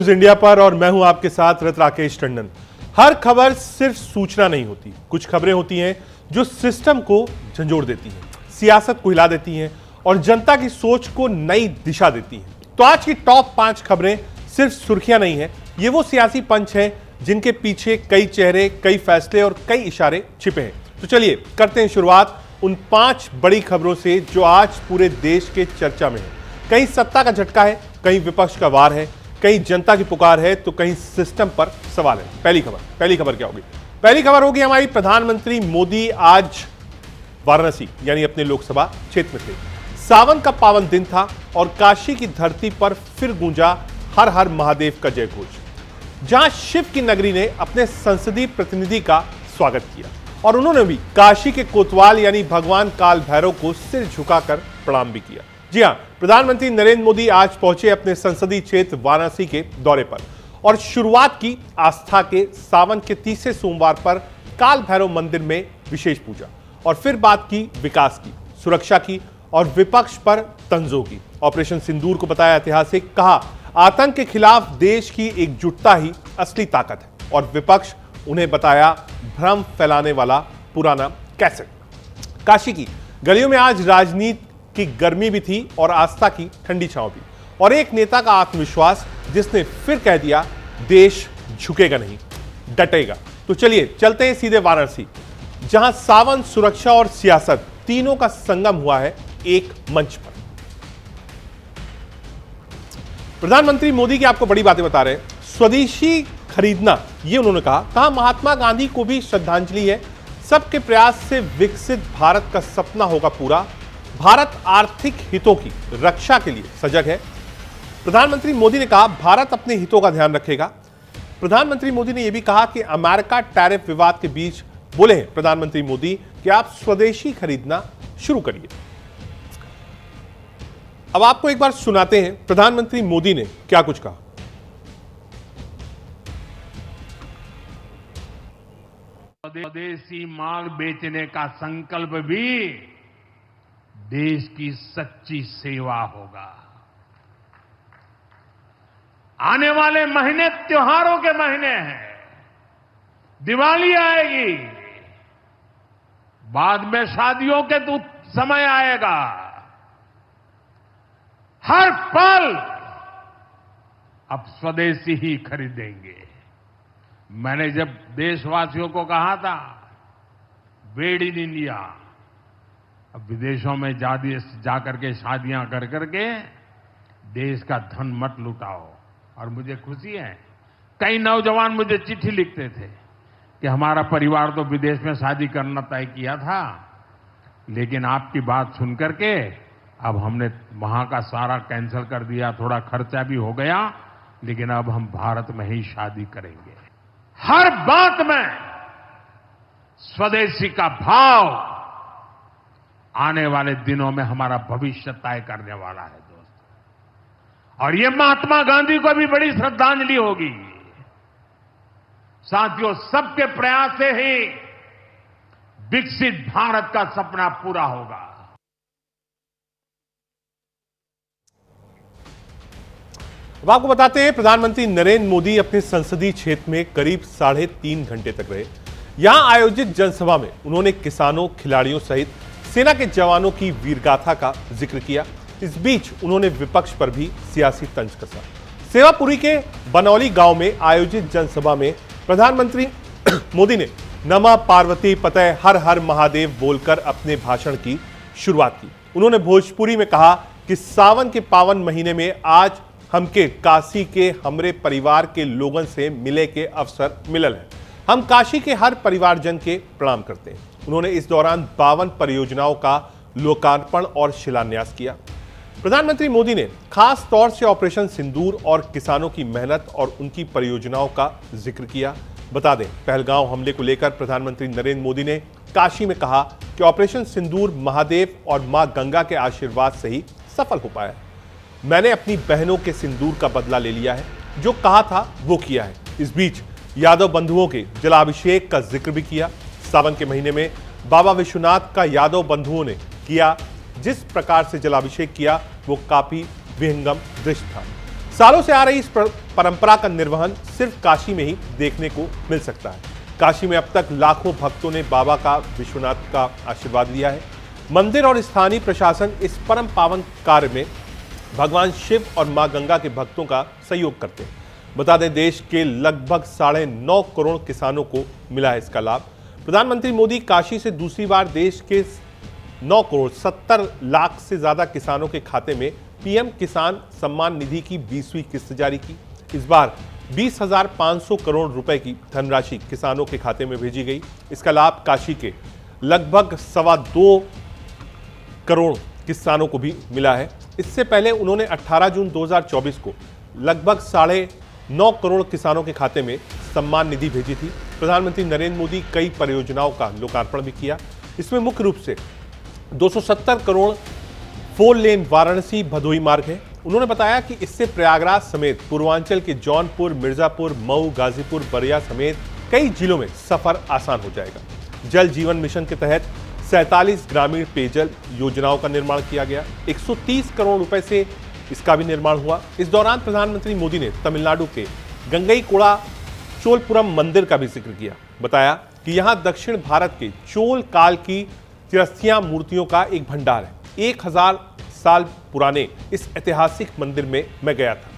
News India पर और मैं हूं आपके साथ रत राकेश टंडन। हर खबर सिर्फ सूचना नहीं होती, कुछ खबरें होती हैं जो सिस्टम को झंझोड़ देती हैं, सियासत को हिला देती हैं और जनता की सोच को नई दिशा देती हैं। तो आज की टॉप 5 खबरें सिर्फ सुर्खियां नहीं है, ये वो सियासी पंच हैं जिनके पीछे कई चेहरे, कई फैसले और कई इशारे छिपे हैं। तो चलिए करते हैं शुरुआत उन 5 बड़ी खबरों से जो आज पूरे देश के चर्चा में है। कहीं सत्ता का झटका है, कहीं विपक्ष का वार है, कहीं जनता की पुकार है, तो कहीं सिस्टम पर सवाल है। पहली खबर क्या होगी? पहली खबर होगी हमारी, प्रधानमंत्री मोदी आज वाराणसी यानी अपने लोकसभा क्षेत्र में थे। सावन का पावन दिन था और काशी की धरती पर फिर गूंजा हर हर महादेव का जय घोष। जहां शिव की नगरी ने अपने संसदीय प्रतिनिधि का स्वागत किया और उन्होंने भी काशी के कोतवाल यानी भगवान काल भैरव को सिर झुकाकर प्रणाम भी किया। जी हां, प्रधानमंत्री नरेंद्र मोदी आज पहुंचे अपने संसदीय क्षेत्र वाराणसी के दौरे पर और शुरुआत की आस्था के सावन के तीसरे सोमवार पर काल भैरव मंदिर में विशेष पूजा और फिर बात की विकास की, सुरक्षा की और विपक्ष पर तंजों की। ऑपरेशन सिंदूर को बताया ऐतिहासिक, कहा आतंक के खिलाफ देश की एकजुटता ही असली ताकत है और विपक्ष उन्हें बताया भ्रम फैलाने वाला पुराना कैसेट। काशी की गलियों में आज राजनीति की गर्मी भी थी और आस्था की ठंडी छांव भी, और एक नेता का आत्मविश्वास जिसने फिर कह दिया देश झुकेगा नहीं, डटेगा। तो चलिए चलते हैं सीधे वाराणसी, जहां सावन, सुरक्षा और सियासत तीनों का संगम हुआ है एक मंच पर। प्रधानमंत्री मोदी की आपको बड़ी बातें बता रहे हैं। स्वदेशी खरीदना, ये उन्होंने कहा महात्मा गांधी को भी श्रद्धांजलि है। सबके प्रयास से विकसित भारत का सपना होगा पूरा। भारत आर्थिक हितों की रक्षा के लिए सजग है। प्रधानमंत्री मोदी ने कहा भारत अपने हितों का ध्यान रखेगा। प्रधानमंत्री मोदी ने यह भी कहा कि अमेरिका टैरिफ विवाद के बीच बोले हैं प्रधानमंत्री मोदी कि आप स्वदेशी खरीदना शुरू करिए। अब आपको एक बार सुनाते हैं प्रधानमंत्री मोदी ने क्या कुछ कहा। स्वदेशी माल बेचने का संकल्प भी देश की सच्ची सेवा होगा। आने वाले महीने त्योहारों के महीने हैं, दिवाली आएगी, बाद में शादियों के तो समय आएगा। हर पल अब स्वदेशी ही खरीदेंगे। मैंने जब देशवासियों को कहा था मेड इन इंडिया, अब विदेशों में जाकर के शादियां कर करके देश का धन मत लुटाओ। और मुझे खुशी है, कई नौजवान मुझे चिट्ठी लिखते थे कि हमारा परिवार तो विदेश में शादी करना तय किया था, लेकिन आपकी बात सुन करके अब हमने वहां का सारा कैंसिल कर दिया। थोड़ा खर्चा भी हो गया, लेकिन अब हम भारत में ही शादी करेंगे। हर बात में स्वदेशी का भाव आने वाले दिनों में हमारा भविष्य तय करने वाला है दोस्तों, और ये महात्मा गांधी को भी बड़ी श्रद्धांजलि होगी। साथियों, सबके प्रयास से ही विकसित भारत का सपना पूरा होगा। अब आपको बताते हैं प्रधानमंत्री नरेंद्र मोदी अपने संसदीय क्षेत्र में करीब 3.5 घंटे तक रहे। यहां आयोजित जनसभा में उन्होंने किसानों, खिलाड़ियों सहित सेना के जवानों की वीरगाथा का जिक्र किया। इस बीच उन्होंने विपक्ष पर भी सियासी तंज कसा। सेवापुरी के बनौली गांव में आयोजित जनसभा में प्रधानमंत्री मोदी ने नमः पार्वती पतये हर हर महादेव बोलकर अपने भाषण की शुरुआत की। उन्होंने भोजपुरी में कहा कि सावन के पावन महीने में आज हमके काशी के हमरे परिवार के लोगन से मिले के अवसर मिलल है। हम काशी के हर परिवारजन के प्रणाम करते हैं। उन्होंने इस दौरान 52 परियोजनाओं का लोकार्पण और शिलान्यास किया। प्रधानमंत्री मोदी ने खास तौर से ऑपरेशन सिंदूर और किसानों की मेहनत और उनकी परियोजनाओं का जिक्र किया। बता दें, पहलगांव हमले को लेकर प्रधानमंत्री नरेंद्र मोदी ने काशी में कहा कि ऑपरेशन सिंदूर महादेव और मां गंगा के आशीर्वाद से ही सफल हो पाया। मैंने अपनी बहनों के सिंदूर का बदला ले लिया है, जो कहा था वो किया है। इस बीच यादव बंधुओं के जलाभिषेक का जिक्र भी किया। सावन के महीने में बाबा विश्वनाथ का यादव बंधुओं ने किया जिस प्रकार से जलाभिषेक किया वो काफी विहंगम दृश्य था। सालों से आ रही इस परंपरा का निर्वहन सिर्फ काशी में ही देखने को मिल सकता है। काशी में अब तक लाखों भक्तों ने बाबा का विश्वनाथ का आशीर्वाद लिया है। मंदिर और स्थानीय प्रशासन इस परम पावन कार्य में भगवान शिव और मां गंगा के भक्तों का सहयोग करते हैं। बता दें, देश के लगभग 9.5 करोड़ किसानों को मिला है इसका लाभ। प्रधानमंत्री मोदी काशी से दूसरी बार देश के 9 करोड़ 70 लाख से ज्यादा किसानों के खाते में पीएम किसान सम्मान निधि की 20वीं किस्त जारी की। इस बार 20,500 करोड़ रुपए की धनराशि किसानों के खाते में भेजी गई। इसका लाभ काशी के लगभग 2.25 करोड़ किसानों को भी मिला है। इससे पहले उन्होंने 18 जून 2024 को लगभग 9.5 करोड़ किसानों के खाते में सम्मान निधि भेजी थी। प्रधानमंत्री नरेंद्र मोदी कई परियोजनाओं का लोकार्पण भी किया। इसमें मुख्य रूप से 270 करोड़ 4 लेन वाराणसी भदोही मार्ग है। उन्होंने बताया कि इससे प्रयागराज समेत पूर्वांचल के जौनपुर, मिर्जापुर, मऊ, गाजीपुर, बलिया समेत कई जिलों में सफर आसान हो जाएगा। जल जीवन मिशन के तहत 47 ग्रामीण पेयजल योजनाओं का निर्माण किया गया। 130 करोड़ रुपए से इसका भी निर्माण हुआ। इस दौरान प्रधानमंत्री मोदी ने तमिलनाडु के गंगईकोड़ा चोलपुरम मंदिर का भी जिक्र किया। बताया कि यहां दक्षिण भारत के चोल काल की तिरस्थियां मूर्तियों का एक भंडार है। 1000 साल पुराने इस ऐतिहासिक मंदिर में मैं गया था।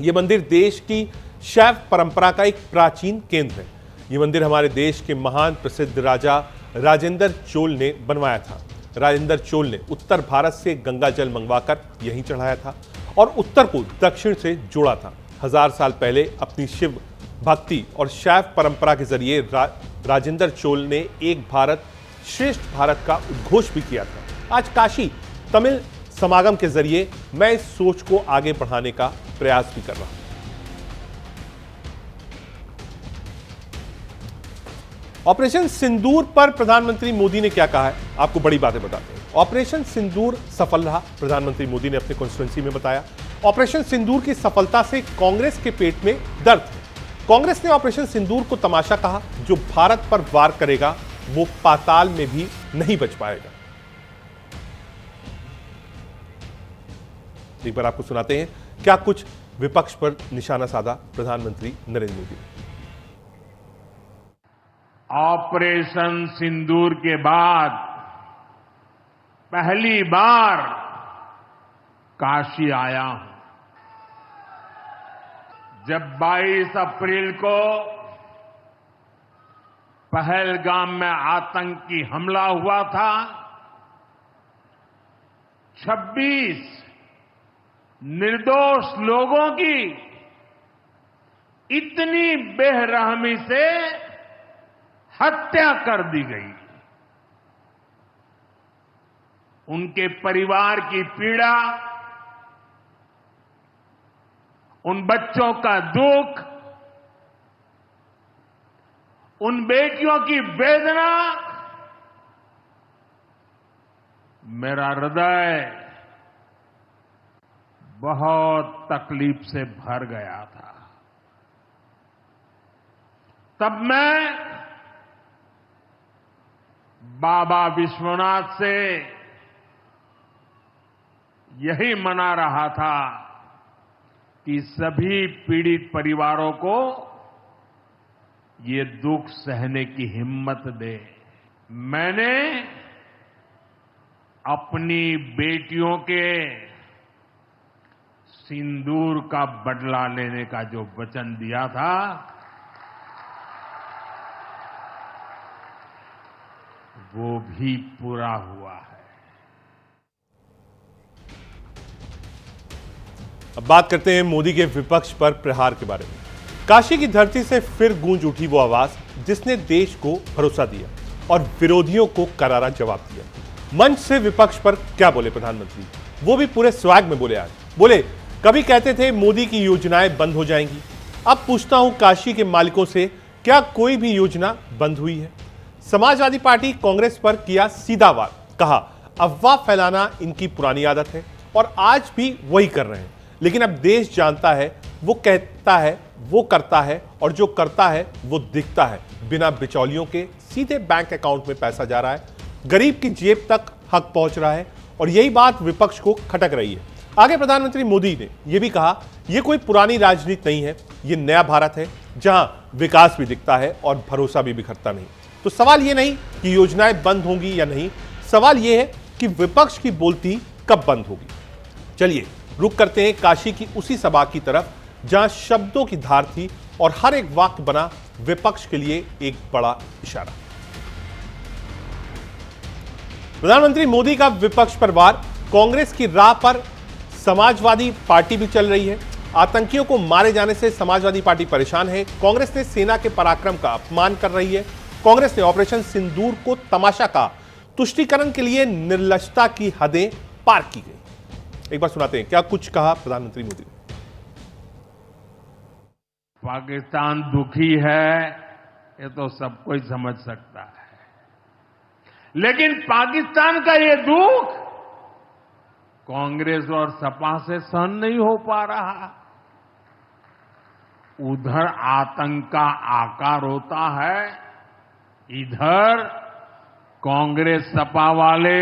यह मंदिर देश की शैव परंपरा का एक प्राचीन केंद्र है। यह मंदिर हमारे देश के महान प्रसिद्ध राजा राजेंद्र चोल ने बनवाया था। राजेंद्र चोल ने उत्तर भारत से गंगा जल मंगवाकर यहीं चढ़ाया था और उत्तर को दक्षिण से जोड़ा था। 1000 साल पहले अपनी शिव भक्ति और शैव परंपरा के जरिए राजेंद्र चोल ने एक भारत श्रेष्ठ भारत का उद्घोष भी किया था। आज काशी तमिल समागम के जरिए मैं इस सोच को आगे बढ़ाने का प्रयास भी कर रहा हूं। ऑपरेशन सिंदूर पर प्रधानमंत्री मोदी ने क्या कहा है, आपको बड़ी बातें बताते हैं। ऑपरेशन सिंदूर सफल रहा, प्रधानमंत्री मोदी ने अपने कॉन्स्टिट्यूएंसी में बताया। ऑपरेशन सिंदूर की सफलता से कांग्रेस के पेट में दर्द है। कांग्रेस ने ऑपरेशन सिंदूर को तमाशा कहा। जो भारत पर वार करेगा वो पाताल में भी नहीं बच पाएगा। एक बार आपको सुनाते हैं क्या कुछ विपक्ष पर निशाना साधा प्रधानमंत्री नरेंद्र मोदी। ऑपरेशन सिंदूर के बाद पहली बार काशी आया हूं। जब 22 अप्रैल को पहलगाम में आतंकी हमला हुआ था, 26 निर्दोष लोगों की इतनी बेरहमी से हत्या कर दी गई। उनके परिवार की पीड़ा, उन बच्चों का दुख, उन बेटियों की वेदना, मेरा हृदय बहुत तकलीफ से भर गया था। तब मैं बाबा विश्वनाथ से यही मना रहा था कि सभी पीड़ित परिवारों को ये दुख सहने की हिम्मत दे। मैंने अपनी बेटियों के सिंदूर का बदला लेने का जो वचन दिया था, वो भी पूरा हुआ है। अब बात करते हैं मोदी के विपक्ष पर प्रहार के बारे में। काशी की धरती से फिर गूंज उठी वो आवाज जिसने देश को भरोसा दिया और विरोधियों को करारा जवाब दिया। मंच से विपक्ष पर क्या बोले प्रधानमंत्री, वो भी पूरे स्वैग में बोले। आज बोले, कभी कहते थे मोदी की योजनाएं बंद हो जाएंगी, अब पूछता हूं काशी के मालिकों से, क्या कोई भी योजना बंद हुई है? समाजवादी पार्टी कांग्रेस पर किया सीधा वार, कहा अफवाह फैलाना इनकी पुरानी आदत है और आज भी वही कर रहे हैं। लेकिन अब देश जानता है, वो कहता है वो करता है और जो करता है वो दिखता है। बिना बिचौलियों के सीधे बैंक अकाउंट में पैसा जा रहा है, गरीब की जेब तक हक पहुंच रहा है और यही बात विपक्ष को खटक रही है। आगे प्रधानमंत्री मोदी ने यह भी कहा, यह कोई पुरानी राजनीति नहीं है, यह नया भारत है जहां विकास भी दिखता है और भरोसा भी बिखरता नहीं। तो सवाल यह नहीं कि योजनाएं बंद होंगी या नहीं, सवाल यह है कि विपक्ष की बोलती कब बंद होगी। चलिए रुक करते हैं काशी की उसी सभा की तरफ जहां शब्दों की धार थी और हर एक वाक्य बना विपक्ष के लिए एक बड़ा इशारा। प्रधानमंत्री मोदी का विपक्ष पर वार, कांग्रेस की राह पर समाजवादी पार्टी भी चल रही है। आतंकियों को मारे जाने से समाजवादी पार्टी परेशान है। कांग्रेस ने सेना के पराक्रम का अपमान कर रही है। कांग्रेस ने ऑपरेशन सिंदूर को तमाशा का तुष्टीकरण के लिए निर्लजता की हदें पार की गई। एक बार सुनाते हैं क्या कुछ कहा प्रधानमंत्री मोदी ने। पाकिस्तान दुखी है, ये तो सब कोई समझ सकता है, लेकिन पाकिस्तान का ये दुख कांग्रेस और सपा से सहन नहीं हो पा रहा। उधर आतंक का आकार होता है, इधर कांग्रेस सपा वाले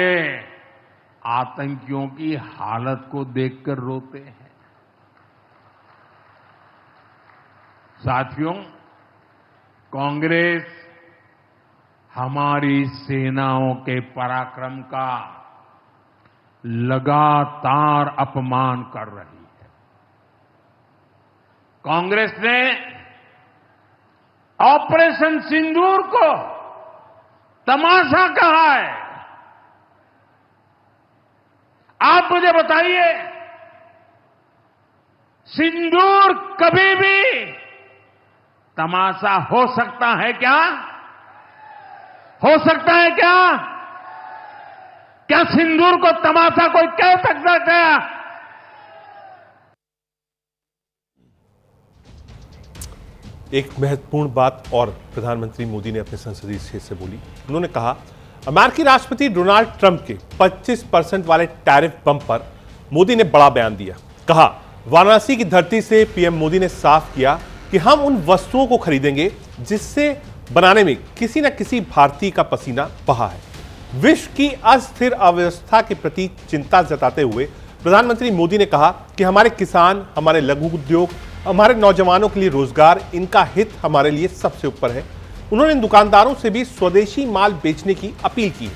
आतंकियों की हालत को देखकर रोते हैं। साथियों, कांग्रेस हमारी सेनाओं के पराक्रम का लगातार अपमान कर रही है। कांग्रेस ने ऑपरेशन सिंदूर को तमाशा कहा है। आप मुझे बताइए, सिंदूर कभी भी तमाशा हो सकता है क्या? हो सकता है क्या? क्या सिंदूर को तमाशा कोई कह सकता है क्या? एक महत्वपूर्ण बात और प्रधानमंत्री मोदी ने अपने संसदीय क्षेत्र से बोली। उन्होंने कहा, अमेरिकी राष्ट्रपति डोनाल्ड ट्रंप के 25% वाले टैरिफ बम पर मोदी ने बड़ा बयान दिया। कहा, वाराणसी की धरती से पीएम मोदी ने साफ किया कि हम उन वस्तुओं को खरीदेंगे जिससे बनाने में किसी न किसी भारतीय का पसीना बहा है। विश्व की अस्थिर अव्यवस्था के प्रति चिंता जताते हुए प्रधानमंत्री मोदी ने कहा कि हमारे किसान, हमारे लघु उद्योग, हमारे नौजवानों के लिए रोजगार, इनका हित हमारे लिए सबसे ऊपर है। उन्होंने इन दुकानदारों से भी स्वदेशी माल बेचने की अपील की।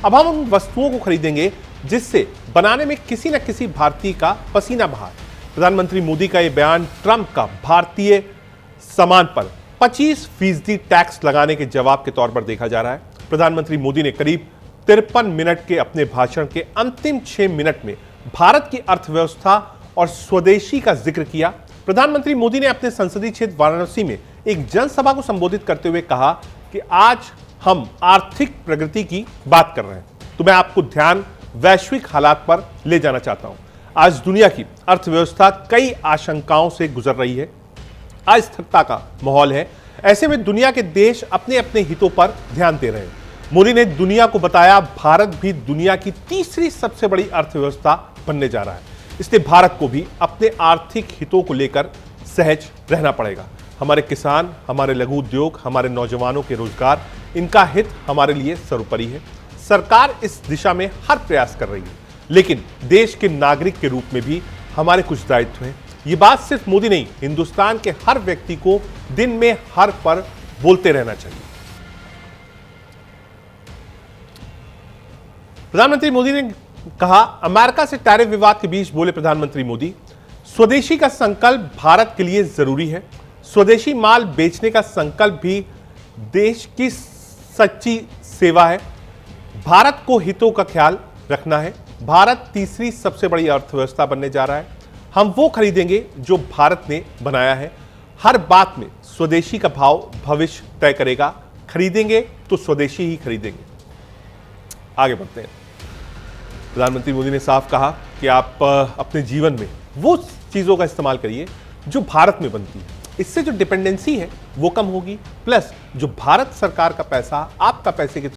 अब हम उन वस्तुओं को खरीदेंगे जिससे बनाने में किसी न किसी भारतीय का पसीना बहा है। प्रधानमंत्री मोदी का यह बयान ट्रंप का भारतीय सामान पर 25% टैक्स लगाने के जवाब के तौर पर देखा जा रहा है। प्रधानमंत्री मोदी ने करीब 53 मिनट के अपने भाषण के अंतिम 6 मिनट में भारत की अर्थव्यवस्था और स्वदेशी का जिक्र किया। प्रधानमंत्री मोदी ने अपने संसदीय क्षेत्र वाराणसी में एक जनसभा को संबोधित करते हुए कहा कि आज हम आर्थिक प्रगति की बात कर रहे हैं, तो मैं आपको ध्यान वैश्विक हालात पर ले जाना चाहता हूं। आज दुनिया की अर्थव्यवस्था कई आशंकाओं से गुजर रही है, अस्थिरता का माहौल है। ऐसे में दुनिया के देश अपने अपने हितों पर ध्यान दे रहे हैं। मोदी ने दुनिया को बताया, भारत भी दुनिया की तीसरी सबसे बड़ी अर्थव्यवस्था बनने जा रहा है, इसलिए भारत को भी अपने आर्थिक हितों को लेकर सहज रहना पड़ेगा। हमारे किसान, हमारे लघु उद्योग, हमारे नौजवानों के रोजगार, इनका हित हमारे लिए सर्वोपरि है। सरकार इस दिशा में हर प्रयास कर रही है, लेकिन देश के नागरिक के रूप में भी हमारे कुछ दायित्व हैं। ये बात सिर्फ मोदी नहीं, हिंदुस्तान के हर व्यक्ति को दिन में हर पर बोलते रहना चाहिए। प्रधानमंत्री मोदी ने कहा, अमेरिका से टैरिफ विवाद के बीच बोले प्रधानमंत्री मोदी, स्वदेशी का संकल्प भारत के लिए जरूरी है। स्वदेशी माल बेचने का संकल्प भी देश की सच्ची सेवा है। भारत को हितों का ख्याल रखना है। भारत तीसरी सबसे बड़ी अर्थव्यवस्था बनने जा रहा है। हम वो खरीदेंगे जो भारत ने बनाया है। हर बात में स्वदेशी का भाव भविष्य तय करेगा। खरीदेंगे तो स्वदेशी ही खरीदेंगे। आगे बढ़ते हैं। प्रधानमंत्री मोदी ने साफ कहा कि आप अपने जीवन में वो चीजों का इस्तेमाल करिए जो भारत में बनती है। इससे जो डिपेंडेंसी है वो कम होगी, प्लस जो भारत सरकार का पैसा आपका पैसे के